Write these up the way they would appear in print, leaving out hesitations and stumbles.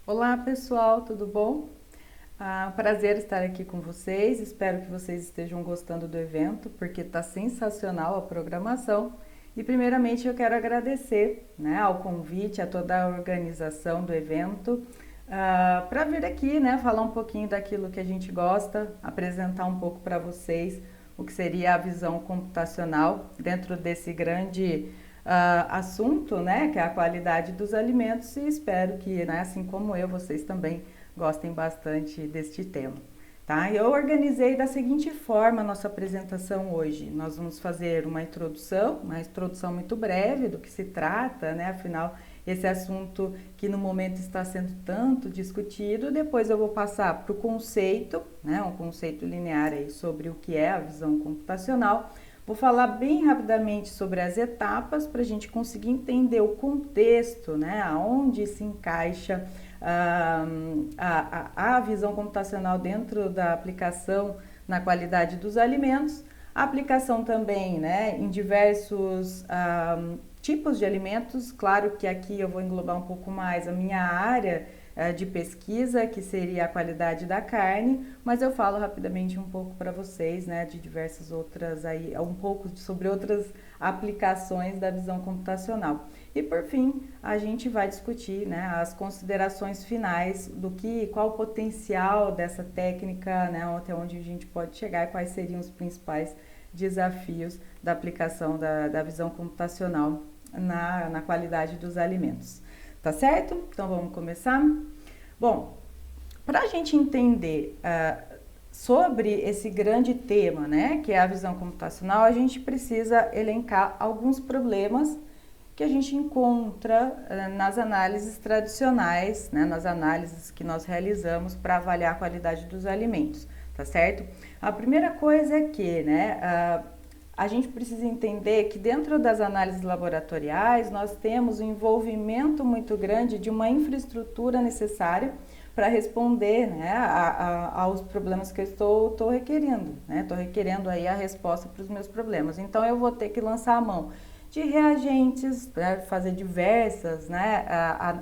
Olá pessoal, tudo bom? Prazer estar aqui com vocês. Espero que vocês estejam gostando do evento, porque está sensacional a programação. E primeiramente eu quero agradecer, né, ao convite, a toda a organização do evento, para vir aqui, né, falar um pouquinho daquilo que a gente gosta, apresentar um pouco para vocês o que seria a visão computacional dentro desse grande assunto, né, que é a qualidade dos alimentos, e espero que, né, assim como eu, vocês também gostem bastante deste tema. Tá? Eu organizei da seguinte forma a nossa apresentação hoje. Nós vamos fazer uma introdução muito breve do que se trata, né? Afinal, esse assunto que no momento está sendo tanto discutido. Depois eu vou passar para o conceito, né? Um conceito linear aí sobre o que é a visão computacional. Vou falar bem rapidamente sobre as etapas para a gente conseguir entender o contexto, né? Aonde se encaixa a visão computacional dentro da aplicação na qualidade dos alimentos, a aplicação também, né, em diversos tipos de alimentos. Claro que aqui eu vou englobar um pouco mais a minha área de pesquisa, que seria a qualidade da carne, mas eu falo rapidamente um pouco para vocês, né, de diversas outras aí, um pouco sobre outras aplicações da visão computacional. E por fim, a gente vai discutir, né, as considerações finais do qual o potencial dessa técnica, né, até onde a gente pode chegar e quais seriam os principais desafios da aplicação da visão computacional na qualidade dos alimentos. Tá certo? Então vamos começar? Bom, para a gente entender sobre esse grande tema, né, que é a visão computacional, a gente precisa elencar alguns problemas que a gente encontra nas análises tradicionais, né, nas análises que nós realizamos para avaliar a qualidade dos alimentos, tá certo? A primeira coisa é que, né, a gente precisa entender que dentro das análises laboratoriais nós temos um envolvimento muito grande de uma infraestrutura necessária para responder, né, aos problemas que eu estou requerendo, né? Estou requerendo aí a resposta para os meus problemas. Então eu vou ter que lançar a mão de reagentes, para fazer diversas, né,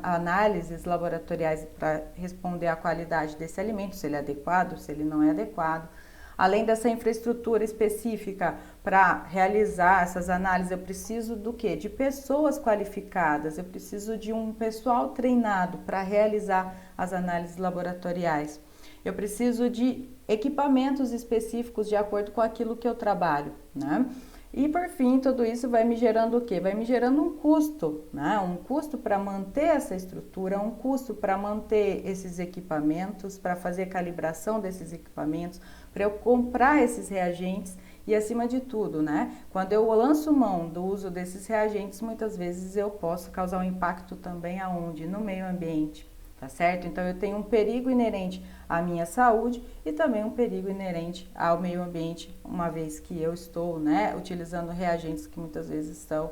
análises laboratoriais para responder à qualidade desse alimento, se ele é adequado, se ele não é adequado. Além dessa infraestrutura específica para realizar essas análises, eu preciso do quê? De pessoas qualificadas, eu preciso de um pessoal treinado para realizar as análises laboratoriais. Eu preciso de equipamentos específicos de acordo com aquilo que eu trabalho, né? E por fim, tudo isso vai me gerando o quê? Vai me gerando um custo, né? Um custo para manter essa estrutura, um custo para manter esses equipamentos, para fazer a calibração desses equipamentos, para eu comprar esses reagentes e, acima de tudo, né? Quando eu lanço mão do uso desses reagentes, muitas vezes eu posso causar um impacto também aonde? No meio ambiente. Tá certo? Então eu tenho um perigo inerente à minha saúde e também um perigo inerente ao meio ambiente, uma vez que eu estou, né, utilizando reagentes que muitas vezes são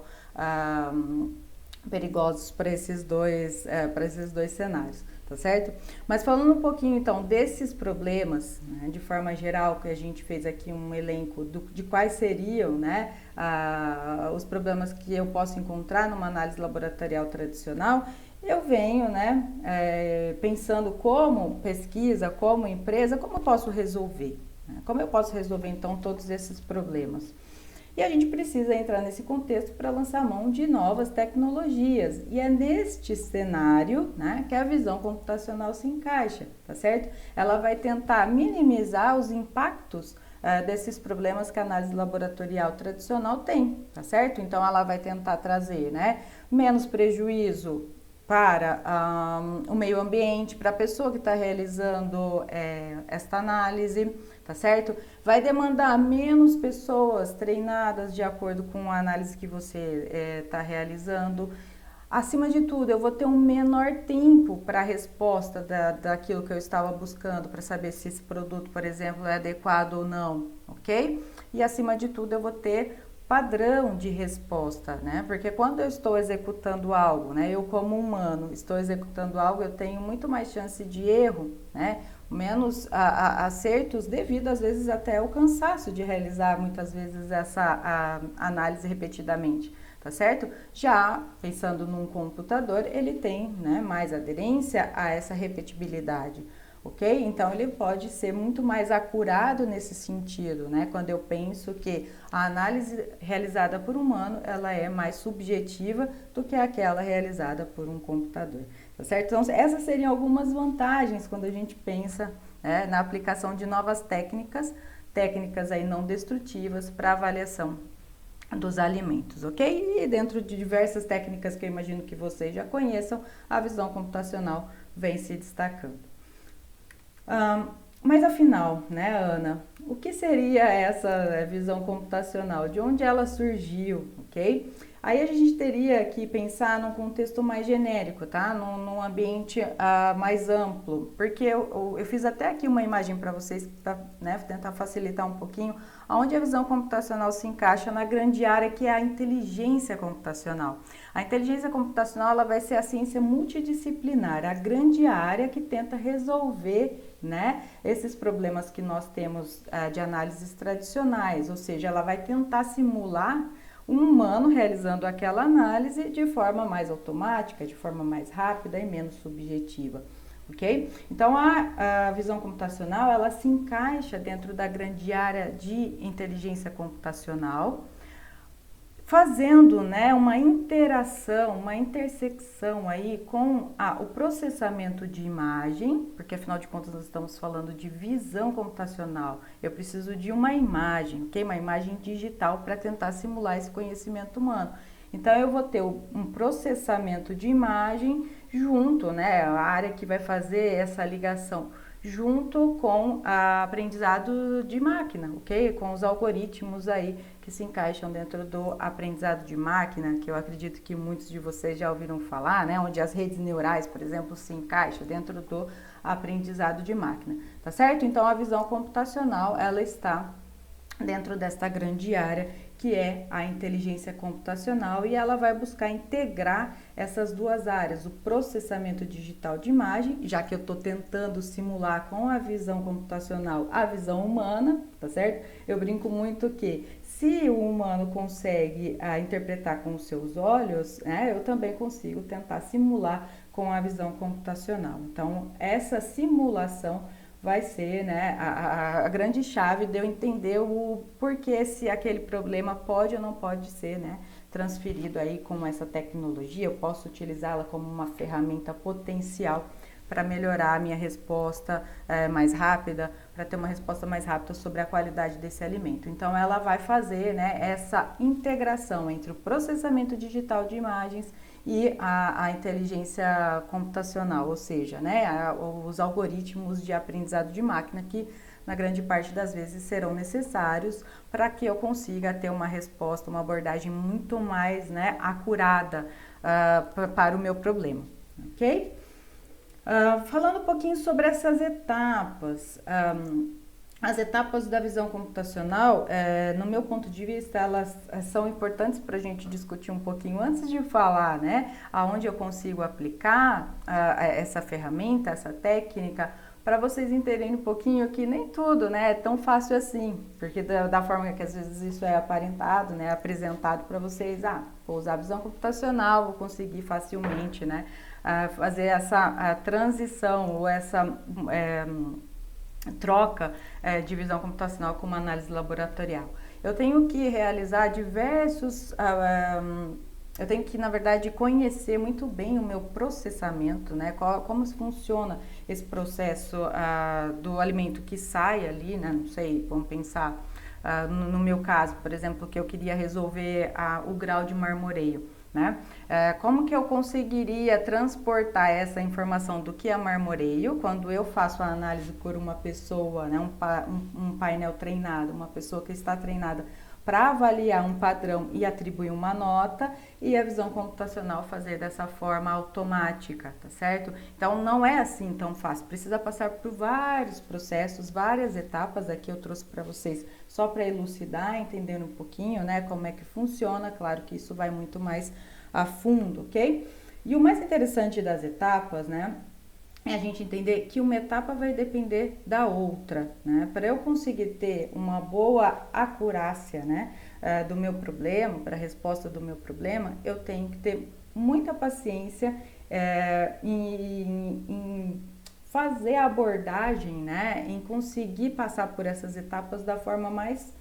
perigosos para esses dois cenários, tá certo? Mas falando um pouquinho então desses problemas, né, de forma geral, que a gente fez aqui um elenco de quais seriam, né, os problemas que eu posso encontrar numa análise laboratorial tradicional. Eu venho, né, pensando como pesquisa, como empresa, como eu posso resolver? Né? Como eu posso resolver, então, todos esses problemas? E a gente precisa entrar nesse contexto para lançar mão de novas tecnologias. E é neste cenário, né, que a visão computacional se encaixa, tá certo? Ela vai tentar minimizar os impactos desses problemas que a análise laboratorial tradicional tem, tá certo? Então, ela vai tentar trazer, né, menos prejuízo para o meio ambiente, para a pessoa que está realizando esta análise, tá certo? Vai demandar menos pessoas treinadas de acordo com a análise que você está realizando. Acima de tudo, eu vou ter um menor tempo para a resposta daquilo que eu estava buscando, para saber se esse produto, por exemplo, é adequado ou não, ok? E acima de tudo, eu vou ter padrão de resposta, né? Porque quando eu estou executando algo, né? Eu como humano estou executando algo, eu tenho muito mais chance de erro, né? Menos acertos devido às vezes até ao cansaço de realizar muitas vezes essa análise repetidamente, tá tá certo? Já pensando num computador, ele tem, né, mais aderência a essa repetibilidade, ok? Então, ele pode ser muito mais acurado nesse sentido, né? Quando eu penso que a análise realizada por humano, ela é mais subjetiva do que aquela realizada por um computador, tá certo? Então, essas seriam algumas vantagens quando a gente pensa, né, na aplicação de novas técnicas aí não destrutivas para avaliação dos alimentos, ok? E dentro de diversas técnicas que eu imagino que vocês já conheçam, a visão computacional vem se destacando. Mas afinal, né, Ana, o que seria essa visão computacional? De onde ela surgiu, ok? Aí a gente teria que pensar num contexto mais genérico, tá? Num ambiente mais amplo, porque eu fiz até aqui uma imagem para vocês, para, né, tentar facilitar um pouquinho, onde a visão computacional se encaixa na grande área que é a inteligência computacional. A inteligência computacional ela vai ser a ciência multidisciplinar, a grande área que tenta resolver, né, esses problemas que nós temos de análises tradicionais, ou seja, ela vai tentar simular um humano realizando aquela análise de forma mais automática, de forma mais rápida e menos subjetiva, ok? Então, a visão computacional, ela se encaixa dentro da grande área de inteligência computacional, fazendo, né, uma interação, uma intersecção aí com o processamento de imagem, porque afinal de contas nós estamos falando de visão computacional. Eu preciso de uma imagem, ok? Uma imagem digital para tentar simular esse conhecimento humano. Então eu vou ter um processamento de imagem junto, né, a área que vai fazer essa ligação junto com a aprendizado de máquina, ok? Com os algoritmos aí que se encaixam dentro do aprendizado de máquina, que eu acredito que muitos de vocês já ouviram falar, né? Onde as redes neurais, por exemplo, se encaixam dentro do aprendizado de máquina, tá certo? Então, a visão computacional, ela está dentro desta grande área que é a inteligência computacional e ela vai buscar integrar essas duas áreas, o processamento digital de imagem, já que eu estou tentando simular com a visão computacional a visão humana, tá certo? Eu brinco muito que se o humano consegue interpretar com os seus olhos, né, eu também consigo tentar simular com a visão computacional. Então, essa simulação vai ser, né, a grande chave de eu entender o porquê se aquele problema pode ou não pode ser, né, transferido aí com essa tecnologia. Eu posso utilizá-la como uma ferramenta potencial para melhorar a minha resposta mais rápida, para ter uma resposta mais rápida sobre a qualidade desse alimento. Então, ela vai fazer, né, essa integração entre o processamento digital de imagens e a inteligência computacional, ou seja, né, os algoritmos de aprendizado de máquina que, na grande parte das vezes, serão necessários para que eu consiga ter uma resposta, uma abordagem muito mais, né, acurada para o meu problema, ok? Falando um pouquinho sobre essas etapas, as etapas da visão computacional, no meu ponto de vista, elas são importantes para a gente discutir um pouquinho antes de falar, né, aonde eu consigo aplicar essa ferramenta, essa técnica, para vocês entenderem um pouquinho que nem tudo, né, é tão fácil assim, porque da forma que às vezes isso é aparentado, né, apresentado para vocês, vou usar a visão computacional, vou conseguir facilmente, né, fazer essa transição ou essa troca de visão computacional com uma análise laboratorial. Eu tenho que realizar diversos... eu tenho que, na verdade, conhecer muito bem o meu processamento, né? Como funciona esse processo do alimento que sai ali, né? Não sei, vamos pensar no meu caso, por exemplo, que eu queria resolver o grau de marmoreio. Né? Como que eu conseguiria transportar essa informação do que é marmoreio quando eu faço a análise por uma pessoa, né? um painel treinado, uma pessoa que está treinada para avaliar um padrão e atribuir uma nota, e a visão computacional fazer dessa forma automática, tá certo? Então, não é assim tão fácil, precisa passar por vários processos, várias etapas. Aqui eu trouxe para vocês só para elucidar, entender um pouquinho, né, como é que funciona. Claro que isso vai muito mais a fundo, ok? E o mais interessante das etapas, né, é a gente entender que uma etapa vai depender da outra, né? Para eu conseguir ter uma boa acurácia, né, do meu problema, para a resposta do meu problema, eu tenho que ter muita paciência em fazer a abordagem, né, em conseguir passar por essas etapas da forma mais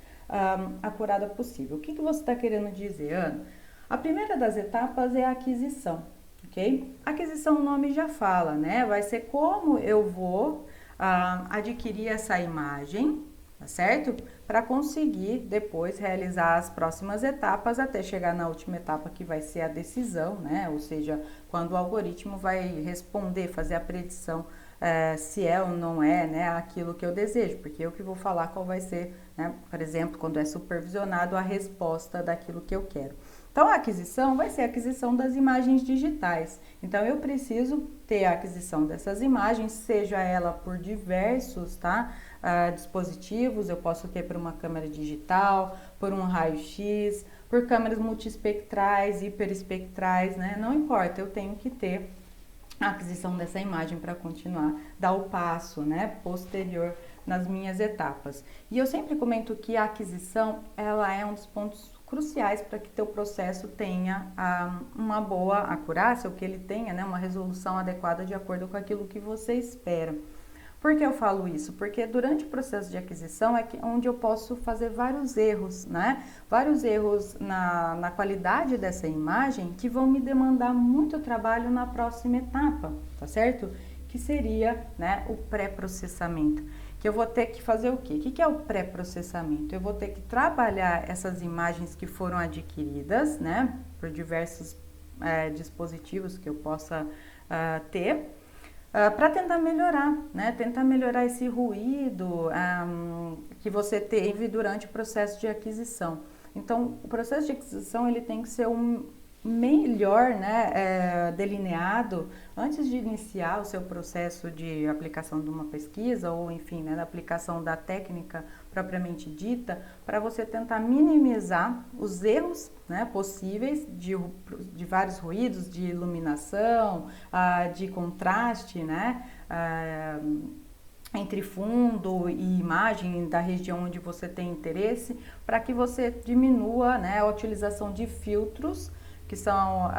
acurada possível. O que você está querendo dizer, Ana? A primeira das etapas é a aquisição, ok? Aquisição, o nome já fala, né? Vai ser como eu vou adquirir essa imagem, tá certo? Para conseguir depois realizar as próximas etapas até chegar na última etapa que vai ser a decisão, né? Ou seja, quando o algoritmo vai responder, fazer a predição se é ou não é, né, aquilo que eu desejo, porque eu que vou falar qual vai ser, né, por exemplo, quando é supervisionado a resposta daquilo que eu quero. Então, a aquisição vai ser a aquisição das imagens digitais. Então, eu preciso ter a aquisição dessas imagens, seja ela por diversos, dispositivos. Eu posso ter por uma câmera digital, por um raio-x, por câmeras multiespectrais, hiperespectrais, né? Não importa, eu tenho que ter a aquisição dessa imagem para continuar, dar o passo, né, posterior nas minhas etapas. E eu sempre comento que a aquisição, ela é um dos pontos cruciais para que teu processo tenha uma boa acurácia, ou que ele tenha, né, uma resolução adequada de acordo com aquilo que você espera. Por que eu falo isso? Porque durante o processo de aquisição é onde eu posso fazer vários erros, né? Vários erros na qualidade dessa imagem que vão me demandar muito trabalho na próxima etapa, tá certo? Que seria, né, o pré-processamento. Que eu vou ter que fazer o quê? O que é o pré-processamento? Eu vou ter que trabalhar essas imagens que foram adquiridas, né, por diversos dispositivos que eu possa ter, para tentar melhorar, né? Tentar melhorar esse ruído que você teve durante o processo de aquisição. Então, o processo de aquisição ele tem que ser melhor, né, delineado antes de iniciar o seu processo de aplicação de uma pesquisa ou, enfim, né, da aplicação da técnica propriamente dita, para você tentar minimizar os erros, né, possíveis de vários ruídos, de iluminação, de contraste, né, entre fundo e imagem da região onde você tem interesse, para que você diminua, né, a utilização de filtros que são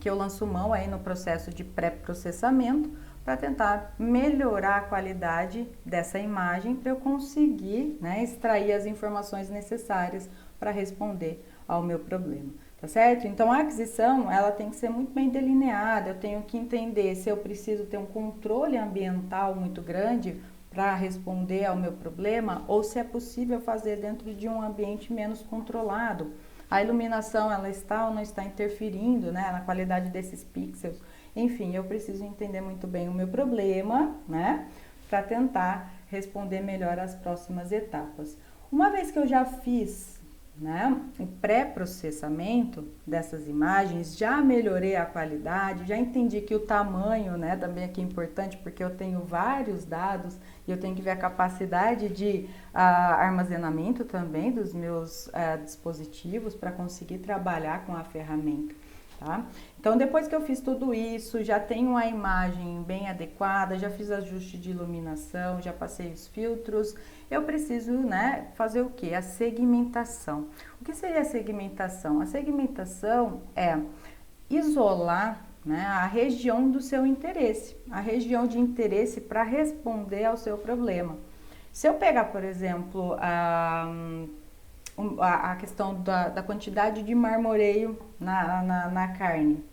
que eu lanço mão aí no processo de pré-processamento para tentar melhorar a qualidade dessa imagem para eu conseguir, né, extrair as informações necessárias para responder ao meu problema, tá certo? Então a aquisição ela tem que ser muito bem delineada, eu tenho que entender se eu preciso ter um controle ambiental muito grande para responder ao meu problema ou se é possível fazer dentro de um ambiente menos controlado. A iluminação, ela está ou não está interferindo, né, na qualidade desses pixels. Enfim, eu preciso entender muito bem o meu problema, né, para tentar responder melhor as próximas etapas. Uma vez que eu já fiz, né, o pré-processamento dessas imagens, já melhorei a qualidade, já entendi que o tamanho, né, também aqui é importante, porque eu tenho vários dados e eu tenho que ver a capacidade de armazenamento também dos meus dispositivos para conseguir trabalhar com a ferramenta. Tá? Então, depois que eu fiz tudo isso, já tenho a imagem bem adequada, já fiz ajuste de iluminação, já passei os filtros, eu preciso, né, fazer o que? A segmentação. O que seria a segmentação? A segmentação é isolar, né, a região do seu interesse, a região de interesse para responder ao seu problema. Se eu pegar, por exemplo, a questão da quantidade de marmoreio na carne,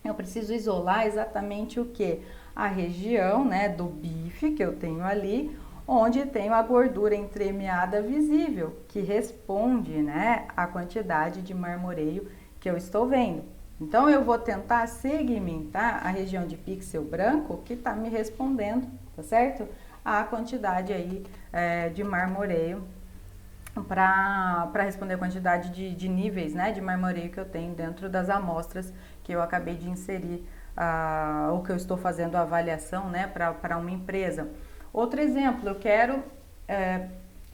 eu preciso isolar exatamente o que? A região, né, do bife que eu tenho ali, onde tenho a gordura entremeada visível, que responde, né, à quantidade de marmoreio que eu estou vendo. Então, eu vou tentar segmentar a região de pixel branco que está me respondendo, tá certo? A quantidade aí de marmoreio para responder a quantidade de níveis, né, de marmoreio que eu tenho dentro das amostras que eu acabei de inserir, ou que eu estou fazendo a avaliação, né, para uma empresa. Outro exemplo, eu quero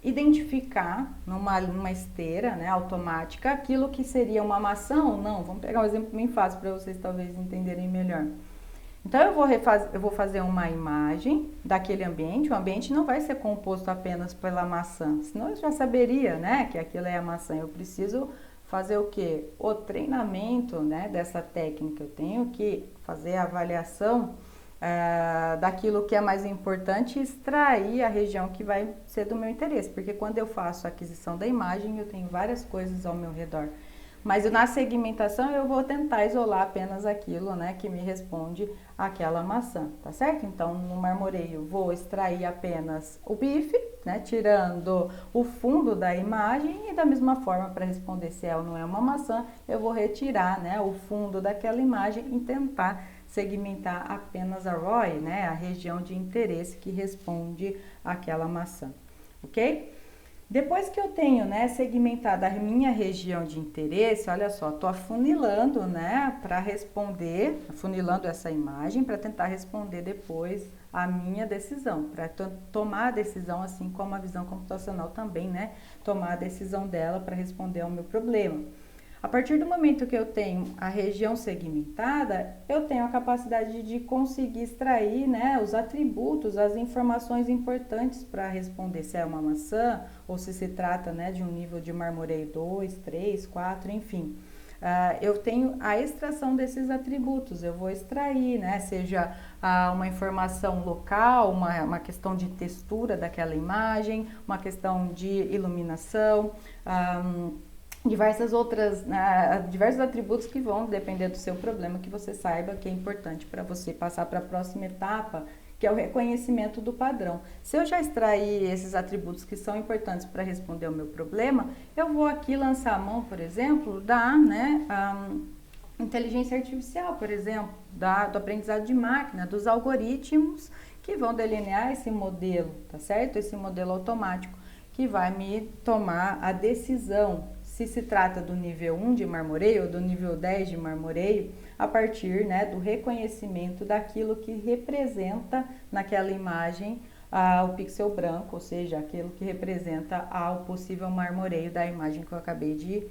identificar numa esteira, né, automática aquilo que seria uma maçã ou não. Vamos pegar um exemplo bem fácil para vocês talvez entenderem melhor. Então, eu vou fazer uma imagem daquele ambiente. O ambiente não vai ser composto apenas pela maçã, senão eu já saberia, né, que aquilo é a maçã. Eu preciso fazer o quê? O treinamento, né, dessa técnica. Eu tenho que fazer a avaliação daquilo que é mais importante e extrair a região que vai ser do meu interesse. Porque quando eu faço a aquisição da imagem, eu tenho várias coisas ao meu redor. Mas na segmentação eu vou tentar isolar apenas aquilo, né, que me responde aquela maçã, tá certo? Então, no marmoreio, vou extrair apenas o bife, né, tirando o fundo da imagem, e da mesma forma, para responder se é ou não é uma maçã, eu vou retirar, né, o fundo daquela imagem e tentar segmentar apenas a ROI, né, a região de interesse que responde àquela maçã, ok? Depois que eu tenho, né, segmentado a minha região de interesse, olha só, tô afunilando, né, para responder, afunilando essa imagem para tentar responder depois a minha decisão, para tomar a decisão, assim como a visão computacional também, né, tomar a decisão dela para responder ao meu problema. A partir do momento que eu tenho a região segmentada, eu tenho a capacidade de conseguir extrair, né, os atributos, as informações importantes para responder se é uma maçã ou se trata, né, de um nível de marmoreio 2, 3, 4, enfim. Eu tenho a extração desses atributos, eu vou extrair, né, seja uma informação local, uma questão de textura daquela imagem, uma questão de iluminação, diversos atributos que vão depender do seu problema, que você saiba que é importante para você passar para a próxima etapa, que é o reconhecimento do padrão. Se eu já extrair esses atributos que são importantes para responder ao meu problema, eu vou aqui lançar a mão, por exemplo, da, né, inteligência artificial, por exemplo, do aprendizado de máquina, dos algoritmos que vão delinear esse modelo, tá certo? Esse modelo automático que vai me tomar a decisão se trata do nível 1 de marmoreio ou do nível 10 de marmoreio, a partir, né, do reconhecimento daquilo que representa naquela imagem o pixel branco, ou seja, aquilo que representa o possível marmoreio da imagem que eu acabei de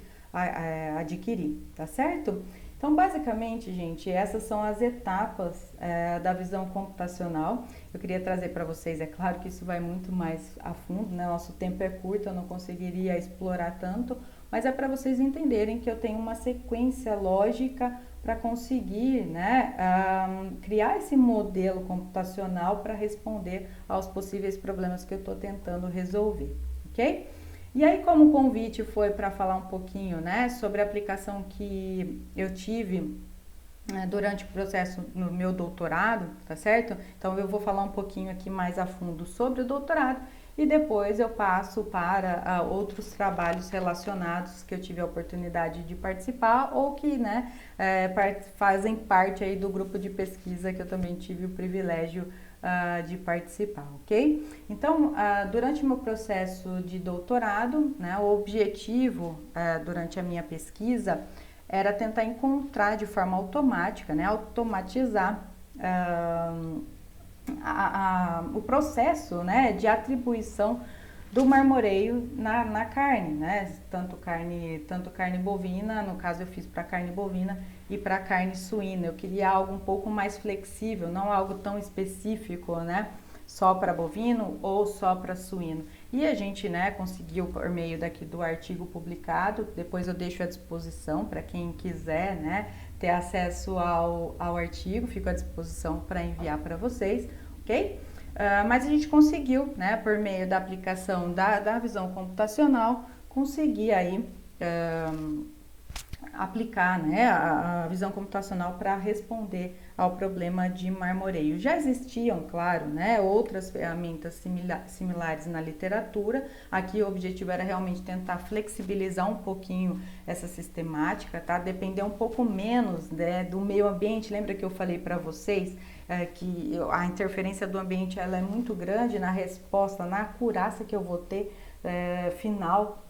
adquirir, tá certo? Então, basicamente, gente, essas são as etapas da visão computacional. Eu queria trazer para vocês, é claro que isso vai muito mais a fundo, né? Nosso tempo é curto, eu não conseguiria explorar tanto, mas é para vocês entenderem que eu tenho uma sequência lógica para conseguir, né, criar esse modelo computacional para responder aos possíveis problemas que eu estou tentando resolver, ok? E aí, como o convite foi para falar um pouquinho, né, sobre a aplicação que eu tive durante o processo no meu doutorado, tá certo? Então, eu vou falar um pouquinho aqui mais a fundo sobre o doutorado e depois eu passo para outros trabalhos relacionados que eu tive a oportunidade de participar ou que, né, fazem parte aí do grupo de pesquisa que eu também tive o privilégio de participar, ok? Então, durante o meu processo de doutorado, né, o objetivo durante a minha pesquisa era tentar encontrar de forma automática, né, automatizar o processo, né, de atribuição do marmoreio na carne, né, tanto carne bovina, no caso eu fiz para carne bovina e para carne suína. Eu queria algo um pouco mais flexível, não algo tão específico, né, só para bovino ou só para suíno. E a gente, né, conseguiu por meio daqui do artigo publicado. Depois eu deixo à disposição para quem quiser, né, ter acesso ao artigo, fico à disposição para enviar para vocês, ok? Mas a gente conseguiu, né, por meio da aplicação da visão computacional, conseguir aí aplicar, né, a visão computacional para responder ao problema de marmoreio. Já existiam, claro, né, outras ferramentas similares na literatura. Aqui o objetivo era realmente tentar flexibilizar um pouquinho essa sistemática, tá? Depender um pouco menos, né, do meio ambiente. Lembra que eu falei para vocês que a interferência do ambiente ela é muito grande na resposta, na acurácia que eu vou ter final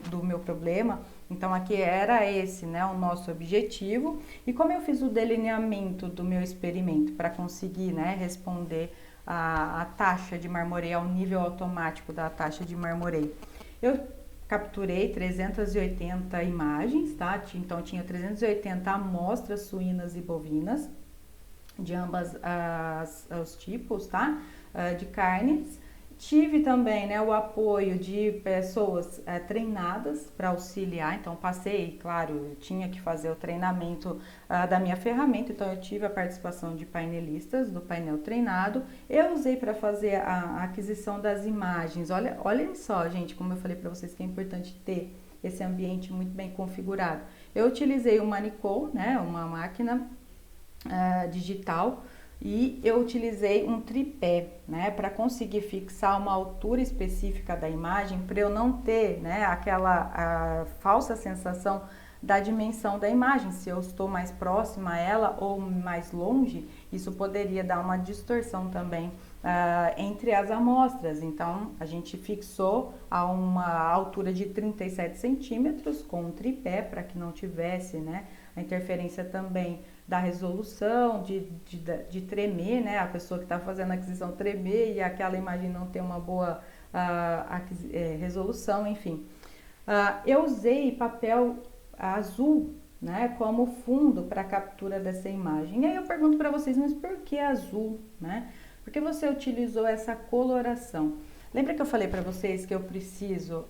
do meu problema. Então aqui era esse, né, o nosso objetivo. E como eu fiz o delineamento do meu experimento para conseguir, né, responder a taxa de marmoreio ao nível automático da taxa de marmoreio, eu capturei 380 imagens, tá? Então tinha 380 amostras suínas e bovinas. de ambas os tipos, tá? De carnes. Tive também, né, o apoio de pessoas treinadas para auxiliar, então passei, claro, eu tinha que fazer o treinamento da minha ferramenta, então eu tive a participação de painelistas do painel treinado. Eu usei para fazer a aquisição das imagens. Olhem só, gente, como eu falei para vocês que é importante ter esse ambiente muito bem configurado. Eu utilizei o Manicom, né, uma máquina digital, e eu utilizei um tripé, né, para conseguir fixar uma altura específica da imagem, para eu não ter, né, aquela falsa sensação da dimensão da imagem, se eu estou mais próxima a ela ou mais longe, isso poderia dar uma distorção também entre as amostras. Então, a gente fixou a uma altura de 37 centímetros com um tripé, para que não tivesse, né, a interferência também da resolução, de tremer, né? A pessoa que está fazendo a aquisição tremer e aquela imagem não ter uma boa resolução, enfim. Eu usei papel azul, né, como fundo para a captura dessa imagem. E aí eu pergunto para vocês, mas por que azul, né? Por que você utilizou essa coloração? Lembra que eu falei para vocês que eu preciso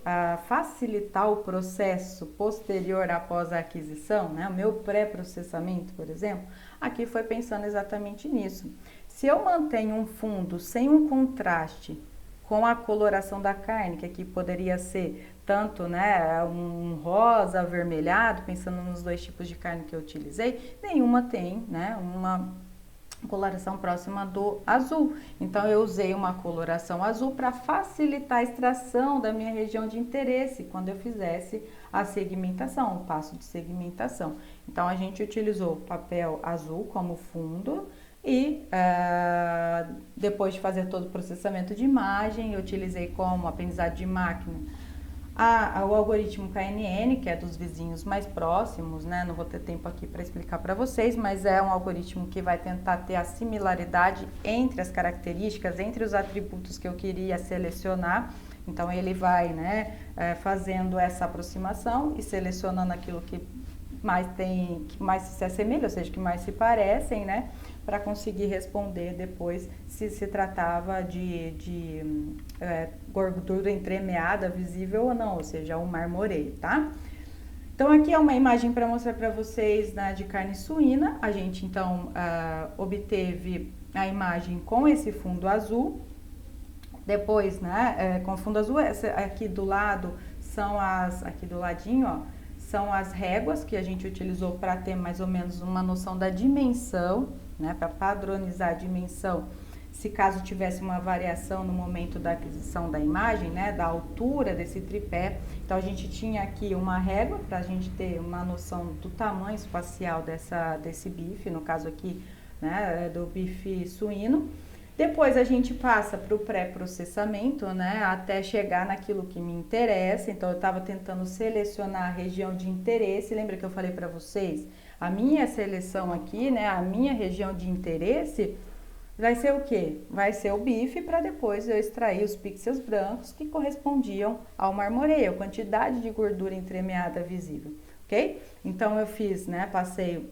facilitar o processo posterior após a aquisição, né? O meu pré-processamento, por exemplo? Aqui foi pensando exatamente nisso. Se eu mantenho um fundo sem um contraste com a coloração da carne, que aqui poderia ser tanto, né, um rosa avermelhado, pensando nos dois tipos de carne que eu utilizei, nenhuma tem, né, uma coloração próxima do azul. Então eu usei uma coloração azul para facilitar a extração da minha região de interesse quando eu fizesse a segmentação, o passo de segmentação. Então a gente utilizou papel azul como fundo e depois de fazer todo o processamento de imagem, eu utilizei como aprendizado de máquina o algoritmo KNN, que é dos vizinhos mais próximos, né? Não vou ter tempo aqui para explicar para vocês, mas é um algoritmo que vai tentar ter a similaridade entre as características, entre os atributos que eu queria selecionar. Então ele vai, né, fazendo essa aproximação e selecionando aquilo que mais se assemelha, ou seja, que mais se parecem, né, para conseguir responder depois se tratava de gordura entremeada visível ou não, ou seja, um marmoreio, tá? Então aqui é uma imagem para mostrar para vocês, né, de carne suína. A gente então obteve a imagem com esse fundo azul. Depois, né, com fundo azul, aqui do lado são aqui do ladinho, ó, são as réguas que a gente utilizou para ter mais ou menos uma noção da dimensão, né, para padronizar a dimensão, se caso tivesse uma variação no momento da aquisição da imagem, né, da altura desse tripé. Então a gente tinha aqui uma régua para a gente ter uma noção do tamanho espacial desse bife, no caso aqui, né, do bife suíno. Depois a gente passa para o pré-processamento, né, até chegar naquilo que me interessa. Então eu estava tentando selecionar a região de interesse. Lembra que eu falei para vocês? A minha seleção aqui, né, a minha região de interesse vai ser o quê? Vai ser o bife, para depois eu extrair os pixels brancos que correspondiam ao marmoreio, a quantidade de gordura entremeada visível, ok? Então eu fiz, né, passei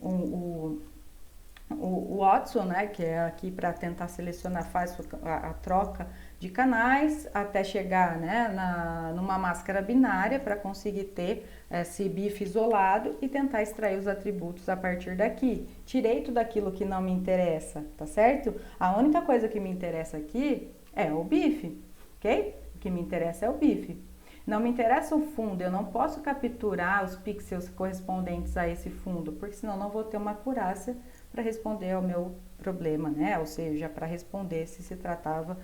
o Watson, né, que é aqui para tentar selecionar, faz a troca de canais até chegar, né, numa máscara binária para conseguir ter esse bife isolado e tentar extrair os atributos a partir daqui. Tirei tudo aquilo que não me interessa, tá certo? A única coisa que me interessa aqui é o bife, ok? O que me interessa é o bife. Não me interessa o fundo, eu não posso capturar os pixels correspondentes a esse fundo, porque senão não vou ter uma acurácia para responder ao meu problema, né? Ou seja, para responder se tratava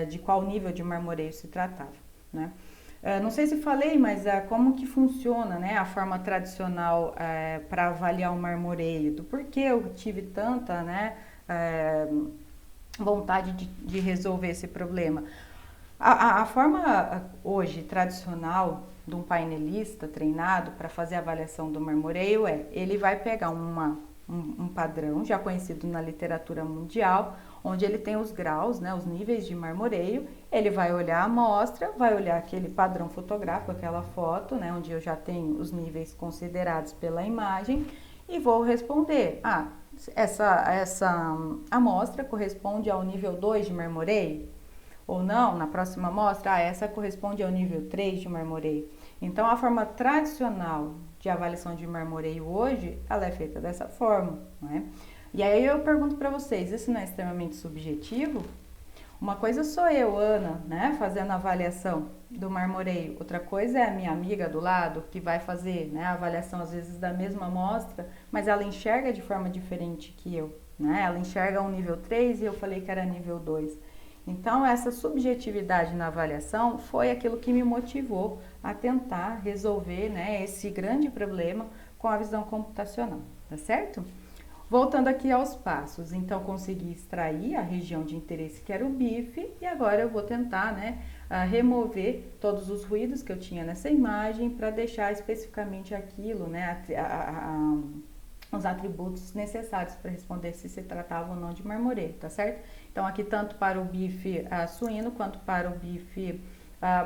de qual nível de marmoreio se tratava, né? Não sei se falei, mas como que funciona, né, a forma tradicional para avaliar o marmoreio, do porquê eu tive tanta, né, vontade de resolver esse problema. A forma hoje tradicional de um painelista treinado para fazer a avaliação do marmoreio ele vai pegar um padrão já conhecido na literatura mundial, onde ele tem os graus, né, os níveis de marmoreio. Ele vai olhar a amostra, vai olhar aquele padrão fotográfico, aquela foto, né, onde eu já tenho os níveis considerados pela imagem, e vou responder, essa amostra corresponde ao nível 2 de marmoreio? Ou não, na próxima amostra, essa corresponde ao nível 3 de marmoreio. Então, a forma tradicional de avaliação de marmoreio hoje, ela é feita dessa forma, não é? E aí eu pergunto para vocês, isso não é extremamente subjetivo? Uma coisa sou eu, Ana, né, fazendo a avaliação do marmoreio. Outra coisa é a minha amiga do lado, que vai fazer, né, a avaliação às vezes da mesma amostra, mas ela enxerga de forma diferente que eu, né? Ela enxerga um nível 3 e eu falei que era nível 2. Então, essa subjetividade na avaliação foi aquilo que me motivou a tentar resolver, né, esse grande problema com a visão computacional, tá certo? Voltando aqui aos passos, então consegui extrair a região de interesse que era o bife e agora eu vou tentar, né, remover todos os ruídos que eu tinha nessa imagem para deixar especificamente aquilo, né, os atributos necessários para responder se tratava ou não de marmoreio, tá certo? Então aqui tanto para o bife suíno quanto para o bife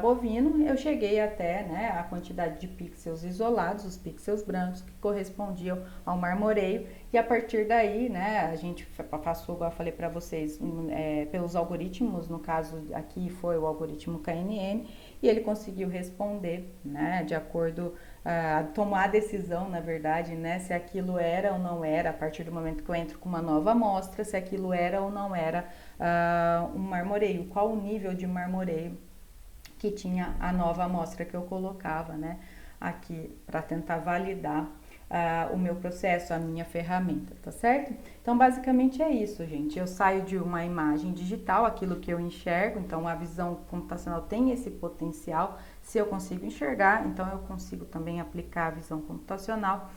bovino, eu cheguei até, né, a quantidade de pixels isolados, os pixels brancos que correspondiam ao marmoreio, e a partir daí, né, a gente passou, igual eu falei para vocês, pelos algoritmos, no caso aqui foi o algoritmo KNN, e ele conseguiu responder, né, de acordo, tomar a decisão, na verdade, né, se aquilo era ou não era, a partir do momento que eu entro com uma nova amostra, se aquilo era ou não era um marmoreio, qual o nível de marmoreio que tinha a nova amostra que eu colocava, né, aqui para tentar validar o meu processo, a minha ferramenta, tá certo? Então, basicamente é isso, gente. Eu saio de uma imagem digital, aquilo que eu enxergo, então a visão computacional tem esse potencial. Se eu consigo enxergar, então eu consigo também aplicar a visão computacional.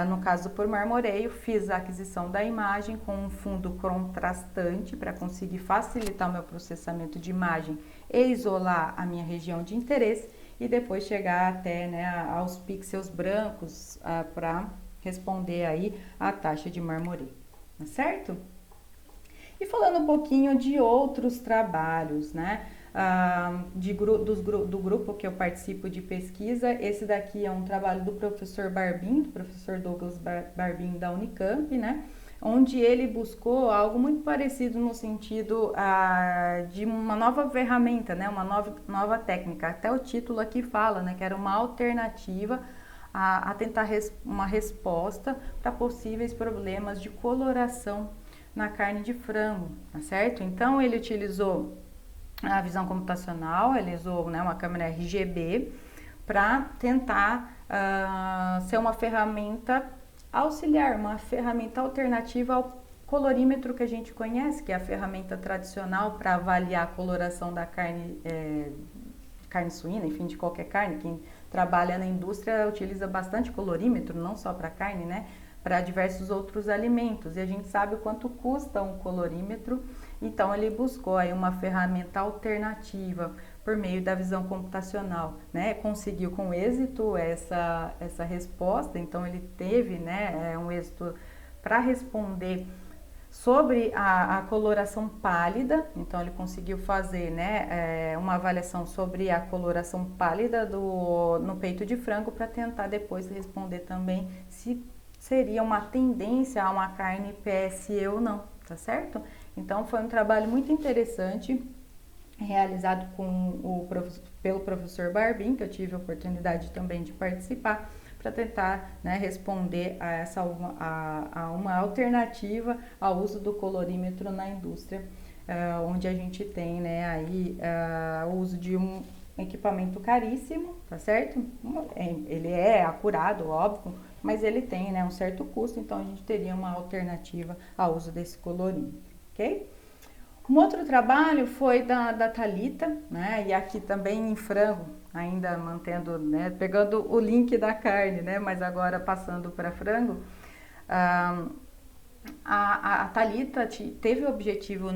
No caso por marmoreio, fiz a aquisição da imagem com um fundo contrastante para conseguir facilitar o meu processamento de imagem e isolar a minha região de interesse e depois chegar até, né, aos pixels brancos para responder aí a taxa de marmoreio, tá certo? E falando um pouquinho de outros trabalhos, né? Do grupo que eu participo de pesquisa, esse daqui é um trabalho do professor Barbin, do professor Douglas Barbin da Unicamp, né? Onde ele buscou algo muito parecido no sentido de uma nova ferramenta, né? Uma nova técnica. Até o título aqui fala, né? Que era uma alternativa a tentar uma resposta para possíveis problemas de coloração na carne de frango, tá certo? Então ele utilizou a visão computacional, ele usou, né, uma câmera RGB para tentar ser uma ferramenta auxiliar, uma ferramenta alternativa ao colorímetro que a gente conhece, que é a ferramenta tradicional para avaliar a coloração da carne, carne suína, enfim, de qualquer carne. Quem trabalha na indústria utiliza bastante colorímetro, não só para carne, né, para diversos outros alimentos. E a gente sabe o quanto custa um colorímetro. Então, ele buscou aí uma ferramenta alternativa por meio da visão computacional, né? Conseguiu com êxito essa resposta, então ele teve, né, um êxito para responder sobre a coloração pálida. Então, ele conseguiu fazer, né, uma avaliação sobre a coloração pálida no peito de frango para tentar depois responder também se seria uma tendência a uma carne PSE ou não, tá certo? Então, foi um trabalho muito interessante, realizado pelo professor Barbin, que eu tive a oportunidade também de participar, para tentar, né, responder a uma alternativa ao uso do colorímetro na indústria, onde a gente tem, né, aí, o uso de um equipamento caríssimo, tá certo? Ele é acurado, óbvio, mas ele tem, né, um certo custo, então a gente teria uma alternativa ao uso desse colorímetro. Ok? Um outro trabalho foi da Thalita, né? E aqui também em frango, ainda mantendo, né? Pegando o link da carne, né? Mas agora passando para frango. A Thalita teve o objetivo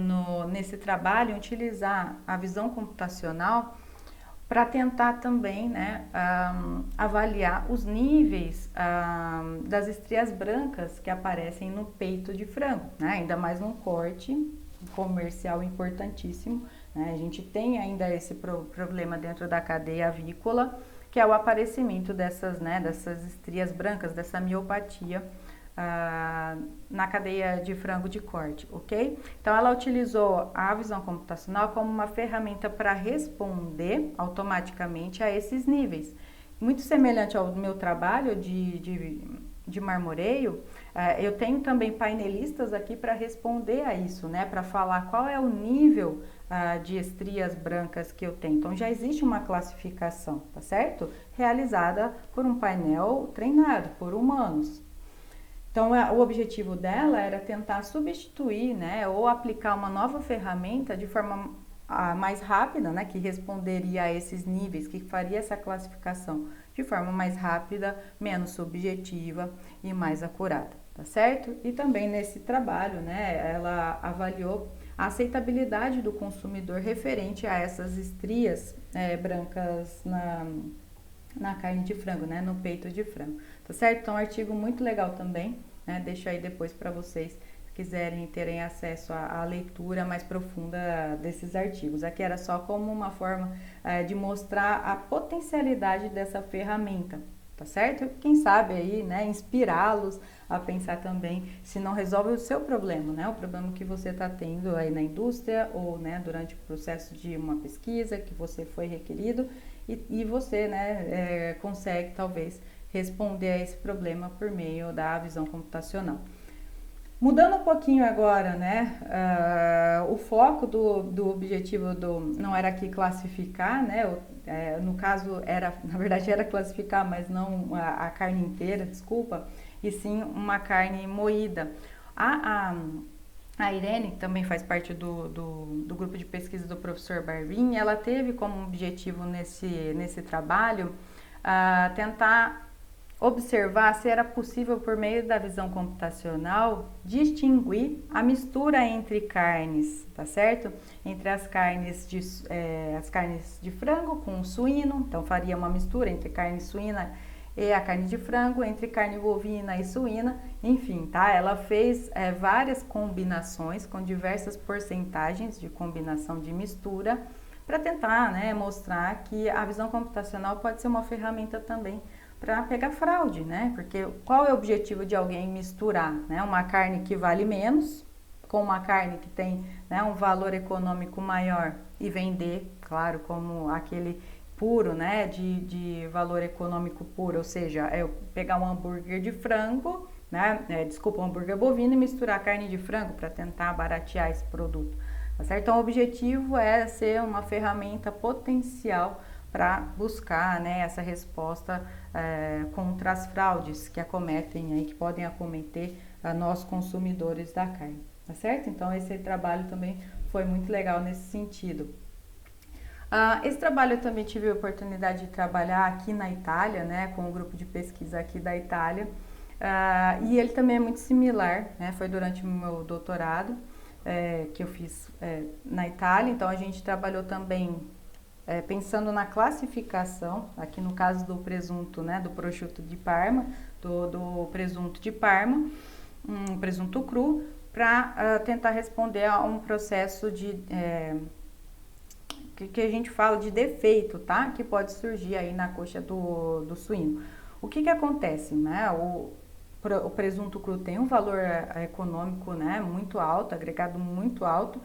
nesse trabalho utilizar a visão computacional para tentar também, né, avaliar os níveis das estrias brancas que aparecem no peito de frango, né, ainda mais num corte comercial importantíssimo, né, a gente tem ainda esse problema dentro da cadeia avícola, que é o aparecimento dessas estrias brancas, dessa miopatia na cadeia de frango de corte, ok? Então, ela utilizou a visão computacional como uma ferramenta para responder automaticamente a esses níveis. Muito semelhante ao meu trabalho de marmoreio, eu tenho também painelistas aqui para responder a isso, né? Para falar qual é o nível de estrias brancas que eu tenho. Então, já existe uma classificação, tá certo? Realizada por um painel treinado por humanos. Então, o objetivo dela era tentar substituir, né, ou aplicar uma nova ferramenta de forma mais rápida, né, que responderia a esses níveis, que faria essa classificação de forma mais rápida, menos subjetiva e mais acurada, tá certo? E também nesse trabalho, né, ela avaliou a aceitabilidade do consumidor referente a essas estrias brancas na carne de frango, né, no peito de frango, tá certo? Então, um artigo muito legal também, né, deixo aí depois para vocês, se quiserem terem acesso à leitura mais profunda desses artigos. Aqui era só como uma forma de mostrar a potencialidade dessa ferramenta, tá certo? Quem sabe aí, né, inspirá-los a pensar também se não resolve o seu problema, né, o problema que você está tendo aí na indústria ou, né, durante o processo de uma pesquisa que você foi requerido e você, né, consegue talvez responder a esse problema por meio da visão computacional. Mudando um pouquinho agora, né, o foco do objetivo não era aqui classificar, né, no caso na verdade era classificar, mas não a carne inteira, desculpa, e sim uma carne moída. A Irene, que também faz parte do grupo de pesquisa do professor Barvin, ela teve como objetivo nesse trabalho tentar observar se era possível, por meio da visão computacional, distinguir a mistura entre carnes, tá certo? Entre as carnes de frango com suíno, então faria uma mistura entre carne suína e a carne de frango, entre carne bovina e suína, enfim, tá? Ela fez várias combinações com diversas porcentagens de combinação de mistura para tentar, né, mostrar que a visão computacional pode ser uma ferramenta também para pegar fraude, né? Porque qual é o objetivo de alguém misturar, né, uma carne que vale menos com uma carne que tem, né, um valor econômico maior e vender, claro, como aquele puro, né, de valor econômico puro, ou seja, eu pegar um hambúrguer de frango, né, um hambúrguer bovino e misturar carne de frango para tentar baratear esse produto, tá certo? Então, o objetivo é ser uma ferramenta potencial para buscar, né, essa resposta contra as fraudes que acometem aí, que podem acometer nós consumidores da carne, tá certo? Então, esse trabalho também foi muito legal nesse sentido. Esse trabalho eu também tive a oportunidade de trabalhar aqui na Itália, né, com um grupo de pesquisa aqui da Itália, e ele também é muito similar, né, foi durante o meu doutorado que eu fiz na Itália, então a gente trabalhou também pensando na classificação, aqui no caso do presunto, né, do prosciutto de Parma, do presunto de Parma, um presunto cru, para tentar responder a um processo que a gente fala de defeito, tá? Que pode surgir aí na coxa do suíno. O que acontece, né? O presunto cru tem um valor econômico, né, muito alto, agregado muito alto,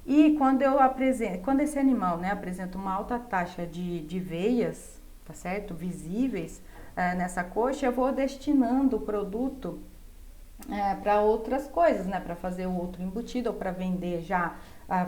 e quando esse animal, né, apresenta uma alta taxa de veias, tá certo? Visíveis nessa coxa, eu vou destinando o produto para outras coisas, né, para fazer o outro embutido ou para vender já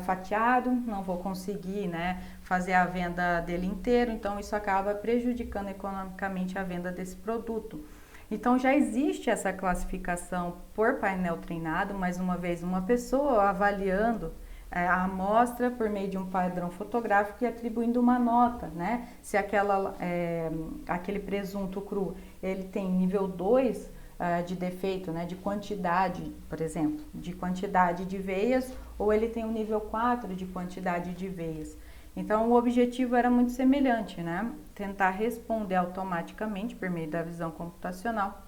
fatiado, não vou conseguir, né, fazer a venda dele inteiro, então isso acaba prejudicando economicamente a venda desse produto. Então já existe essa classificação por painel treinado, mais uma vez uma pessoa avaliando a amostra por meio de um padrão fotográfico e atribuindo uma nota, né? Se aquele presunto cru, ele tem nível 2 de defeito, né? De quantidade, por exemplo, de quantidade de veias, ou ele tem um nível 4 de quantidade de veias. Então, o objetivo era muito semelhante, né? Tentar responder automaticamente, por meio da visão computacional,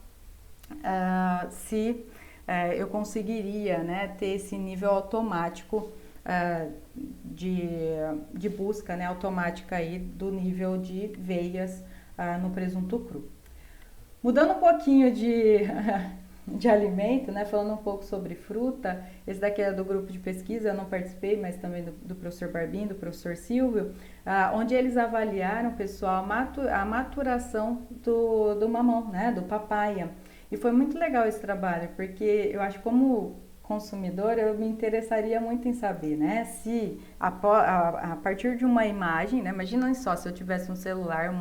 se eu conseguiria, né, ter esse nível automático de busca, né, automática aí do nível de veias no presunto cru. Mudando um pouquinho de alimento, né? Falando um pouco sobre fruta, esse daqui é do grupo de pesquisa, eu não participei, mas também do professor Barbim, do professor Silvio, onde eles avaliaram, pessoal, a maturação do mamão, né? Do papaya. E foi muito legal esse trabalho, porque eu acho que como consumidor, eu me interessaria muito em saber, né, se a partir de uma imagem, né, imagina só, se eu tivesse um celular,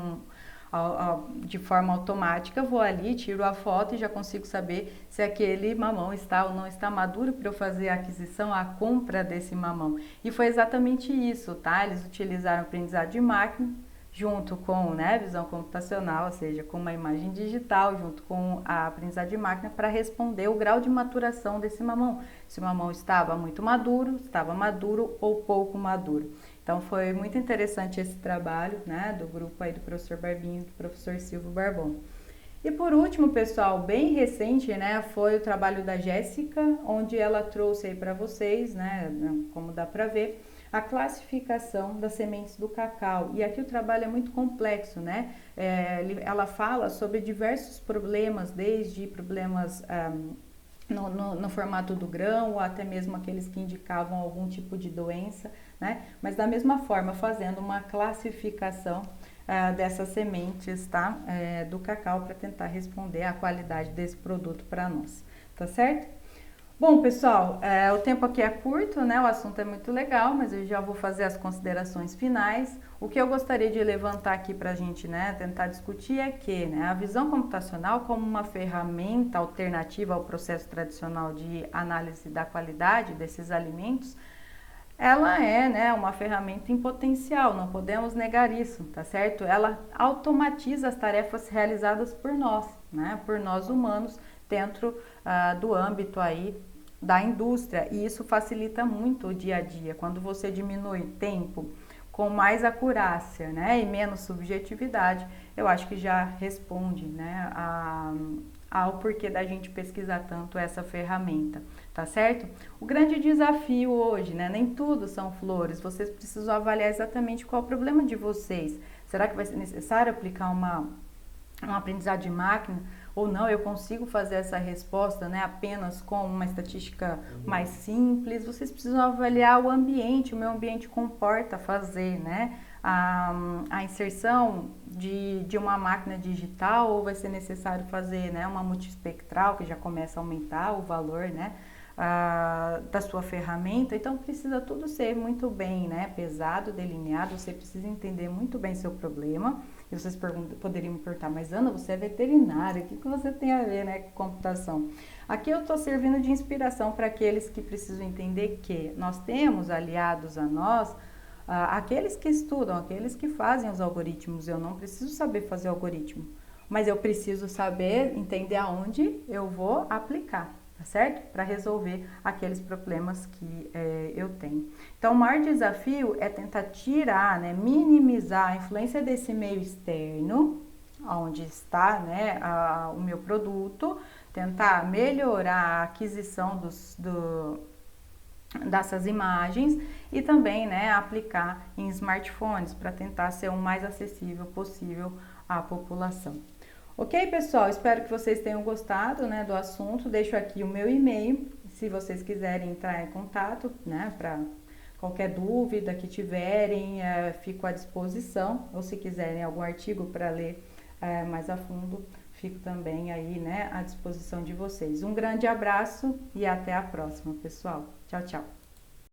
de forma automática, vou ali, tiro a foto e já consigo saber se aquele mamão está ou não está maduro para eu fazer a aquisição, a compra desse mamão. E foi exatamente isso, tá? Eles utilizaram aprendizado de máquina junto com, né, visão computacional, ou seja, com uma imagem digital, junto com a aprendizagem de máquina, para responder o grau de maturação desse mamão. Se o mamão estava muito maduro, estava maduro ou pouco maduro. Então foi muito interessante esse trabalho, né, do grupo aí do professor Barbinho e do professor Silvio Barbon. E por último, pessoal, bem recente, né, foi o trabalho da Jéssica, onde ela trouxe aí para vocês, né, como dá para ver, a classificação das sementes do cacau. E aqui o trabalho é muito complexo, né? Ela fala sobre diversos problemas, desde problemas no formato do grão, ou até mesmo aqueles que indicavam algum tipo de doença, né? Mas da mesma forma, fazendo uma classificação dessas sementes, tá? Do cacau, para tentar responder à qualidade desse produto para nós, tá certo? Bom, pessoal, o tempo aqui é curto, né? O assunto é muito legal, mas eu já vou fazer as considerações finais. O que eu gostaria de levantar aqui para a gente, né, tentar discutir é que, né, a visão computacional como uma ferramenta alternativa ao processo tradicional de análise da qualidade desses alimentos, ela é, né, uma ferramenta em potencial, não podemos negar isso, tá certo? Ela automatiza as tarefas realizadas por nós, né, por nós humanos, dentro do âmbito aí da indústria, e isso facilita muito o dia a dia. Quando você diminui tempo com mais acurácia, né, e menos subjetividade, eu acho que já responde, né, ao porquê da gente pesquisar tanto essa ferramenta, tá certo? O grande desafio hoje, né, nem tudo são flores, vocês precisam avaliar exatamente qual é o problema de vocês. Será que vai ser necessário aplicar um aprendizado de máquina, ou não, eu consigo fazer essa resposta, né, apenas com uma estatística mais simples? Vocês precisam avaliar o ambiente, o meu ambiente comporta fazer, né, a inserção de uma máquina digital, ou vai ser necessário fazer, né, uma multiespectral, que já começa a aumentar o valor, né, da sua ferramenta. Então precisa tudo ser muito bem, né, pesado, delineado. Você precisa entender muito bem seu problema. E vocês poderiam me perguntar, mas Ana, você é veterinária, o que você tem a ver, né, com computação? Aqui eu estou servindo de inspiração para aqueles que precisam entender que nós temos aliados a nós, aqueles que estudam, aqueles que fazem os algoritmos. Eu não preciso saber fazer algoritmo, mas eu preciso saber entender aonde eu vou aplicar, tá certo? Para resolver aqueles problemas que eu tenho. Então, o maior desafio é tentar tirar, né, minimizar a influência desse meio externo, onde está, né, o meu produto, tentar melhorar a aquisição dessas imagens e também, né, aplicar em smartphones para tentar ser o mais acessível possível à população. Ok, pessoal? Espero que vocês tenham gostado, né, do assunto. Deixo aqui o meu e-mail, se vocês quiserem entrar em contato, né, para qualquer dúvida que tiverem, fico à disposição. Ou se quiserem algum artigo para ler mais a fundo, fico também aí, né, à disposição de vocês. Um grande abraço e até a próxima, pessoal. Tchau, tchau.